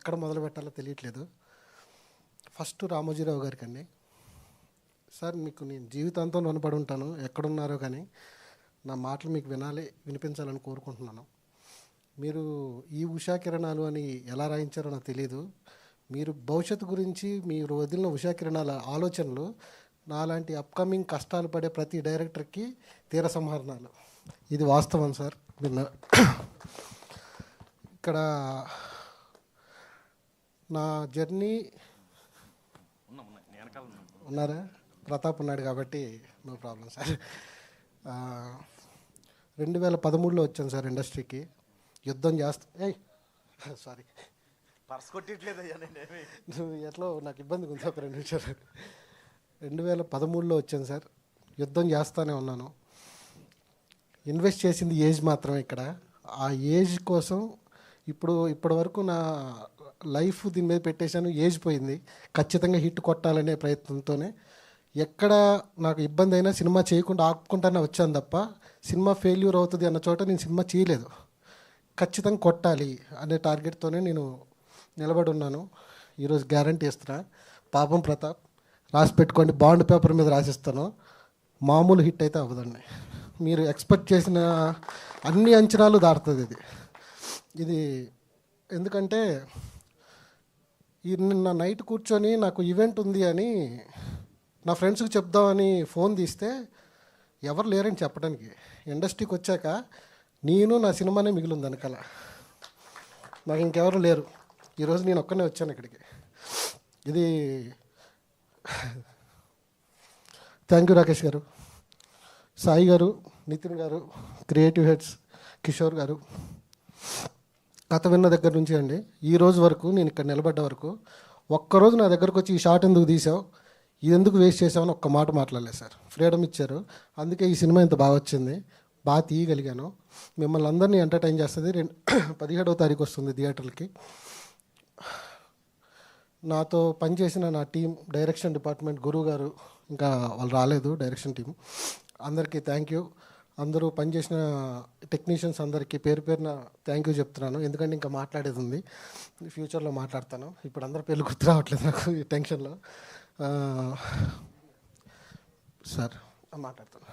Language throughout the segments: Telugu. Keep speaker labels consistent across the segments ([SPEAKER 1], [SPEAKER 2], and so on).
[SPEAKER 1] ఎక్కడ మొదలు పెట్టాలో తెలియట్లేదు. ఫస్ట్ రామోజీరావు గారికి అండి. సార్, మీకు నేను జీవితాంతం రుణపడి ఉంటాను. ఎక్కడున్నారో కానీ నా మాటలు మీకు వినిపించాలని కోరుకుంటున్నాను. మీరు ఈ ఉషా కిరణాలు అని ఎలా రాయించారో నాకు తెలియదు. మీరు భవిష్యత్తు గురించి మీరు వదిలిన ఉషా కిరణాల ఆలోచనలు నాలాంటి అప్కమింగ్ కష్టాలు పడే ప్రతి డైరెక్టర్కి తీర సంహరణాలు. ఇది వాస్తవం సార్. ఇక్కడ నా జర్నీ ఉన్నారా? ప్రతాప్ ఉన్నాడు కాబట్టి నో ప్రాబ్లం సార్. 2013లో వచ్చాను సార్ ఇండస్ట్రీకి. యుద్ధం సారీ
[SPEAKER 2] పర్స్ కొట్టట్లేదయ్యా,
[SPEAKER 1] నువ్వు ఎట్లా నాకు ఇబ్బందిగా ఉంది. ఒక 2 నిమిషాలు. 2013లో వచ్చాను సార్. యుద్ధం చేస్తూనే ఉన్నాను. ఇన్వెస్ట్ చేసింది ఏజ్ మాత్రమే. ఇక్కడ ఆ ఏజ్ కోసం ఇప్పటి వరకు నా లైఫ్ దీని మీద పెట్టేశాను. ఏజ్ పోయింది. ఖచ్చితంగా హిట్ కొట్టాలనే ప్రయత్నంతోనే ఎక్కడ నాకు ఇబ్బంది అయినా సినిమా చేయకుండా ఆపుకుంటానే వచ్చాను తప్ప సినిమా ఫెయిల్యూర్ అవుతుంది అన్న చోట నేను సినిమా చేయలేదు. ఖచ్చితంగా కొట్టాలి అనే టార్గెట్తోనే నేను నిలబడి ఉన్నాను. ఈరోజు గ్యారంటీ ఇస్తున్నా. పాపం ప్రతాప్, రాసి పెట్టుకోండి, బాండ్ పేపర్ మీద రాసిస్తాను. మామూలు హిట్ అయితే అవ్వదండి. మీరు ఎక్స్పెక్ట్ చేసిన అన్ని అంచనాలు దాటుతుంది ఇది. ఎందుకంటే నిన్న నైట్ కూర్చొని నాకు ఈవెంట్ ఉంది అని నా ఫ్రెండ్స్కి చెప్దామని ఫోన్ తీస్తే ఎవరు లేరని చెప్పడానికి. ఇండస్ట్రీకి వచ్చాక నేను నా సినిమానే మిగిలింది వెనకాల. నాకు ఇంకెవరు లేరు. ఈరోజు నేను ఒక్కనే వచ్చాను ఇక్కడికి. ఇది థ్యాంక్ యూ రాకేష్ గారు, సాయి గారు, నితిన్ గారు, క్రియేటివ్ హెడ్స్, కిషోర్ గారు. కథ విన్న దగ్గర నుంచి అండి ఈ రోజు వరకు, నేను ఇక్కడ నిలబడ్డ వరకు ఒక్కరోజు నా దగ్గరకు వచ్చి ఈ షాట్ ఎందుకు తీసావు, ఇది ఎందుకు వేస్ట్ చేసామని ఒక్క మాట మాట్లాడలేదు సార్. ఫ్రీడమ్ ఇచ్చారు. అందుకే ఈ సినిమా ఇంత బాగా వచ్చింది, బాగా తీయగలిగాను. మిమ్మల్ని అందరినీ ఎంటర్టైన్ చేస్తుంది. 17వ తారీఖు వస్తుంది థియేటర్లకి. నాతో పనిచేసిన నా టీం, డైరెక్షన్ డిపార్ట్మెంట్, గురువు గారు, ఇంకా వాళ్ళు రాలేదు డైరెక్షన్ టీం, అందరికీ థ్యాంక్ యూ. అందరూ పనిచేసిన టెక్నీషియన్స్ అందరికీ పేరు పేరున థ్యాంక్ యూ చెప్తున్నాను. ఎందుకంటే ఇంకా మాట్లాడేది ఉంది, ఫ్యూచర్లో మాట్లాడతాను. ఇప్పుడు అందరి పేర్లు గుర్తు రావట్లేదు నాకు ఈ టెన్షన్లో. సార్ మాట్లాడతాను.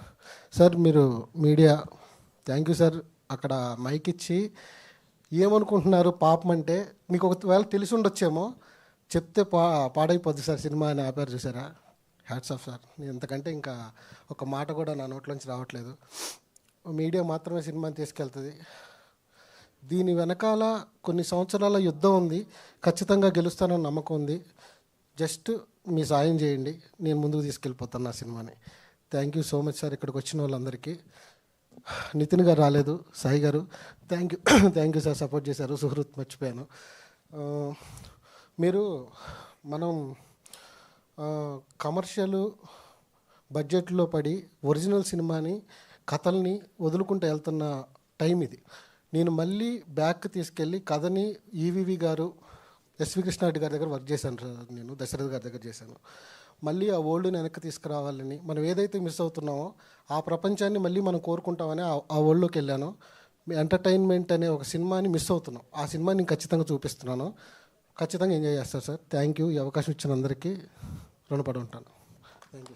[SPEAKER 1] సార్, మీరు మీడియా థ్యాంక్ యూ సార్. అక్కడ మైక్ ఇచ్చి ఏమనుకుంటున్నారు పాపం అంటే మీకు ఒకవేళ తెలిసి ఉండొచ్చేమో, చెప్తే పాడైపోద్ది సార్ సినిమా అని ఆపారు చూసారా. Hats off sir. ఎంతకంటే ఇంకా ఒక మాట కూడా నా నోట్లోంచి రావట్లేదు. మీడియా మాత్రమే సినిమాని తీసుకెళ్తుంది. దీని వెనకాల కొన్ని సంవత్సరాల యుద్ధం ఉంది. ఖచ్చితంగా గెలుస్తానని నమ్మకం ఉంది. జస్ట్ మీ సాయం చేయండి, నేను ముందుకు తీసుకెళ్ళిపోతాను నా సినిమాని. Thank you so much sir. ఇక్కడికి వచ్చిన వాళ్ళందరికీ. నితిన్ గారు రాలేదు, సాయి గారు థ్యాంక్ యూ సార్, సపోర్ట్ చేశారు. సుహృత్ మర్చిపోయాను. మనం కమర్షియల్ బడ్జెట్లో పడి ఒరిజినల్ సినిమాని, కథల్ని వదులుకుంటూ వెళ్తున్న టైం ఇది. నేను మళ్ళీ బ్యాక్ తీసుకెళ్ళి కథని ఈవీవి గారు, ఎస్వి కృష్ణారెడ్డి గారి దగ్గర వర్క్ చేశాను సార్. నేను దశరథ్ గారి దగ్గర చేశాను. మళ్ళీ ఆ ఓల్డ్ని వెనక్కి తీసుకురావాలని, మనం ఏదైతే మిస్ అవుతున్నామో ఆ ప్రపంచాన్ని మళ్ళీ మనం కోరుకుంటామని ఆ ఓల్డ్లోకి వెళ్ళాను. ఎంటర్టైన్మెంట్ అనే ఒక సినిమాని మిస్ అవుతున్నాం. ఆ సినిమాని నేను ఖచ్చితంగా చూపిస్తున్నాను. ఖచ్చితంగా ఎంజాయ్ చేస్తారు సార్. Thank you. ఈ అవకాశం ఇచ్చిన అందరికీ రుణపడి ఉంటాను. Thank you sir.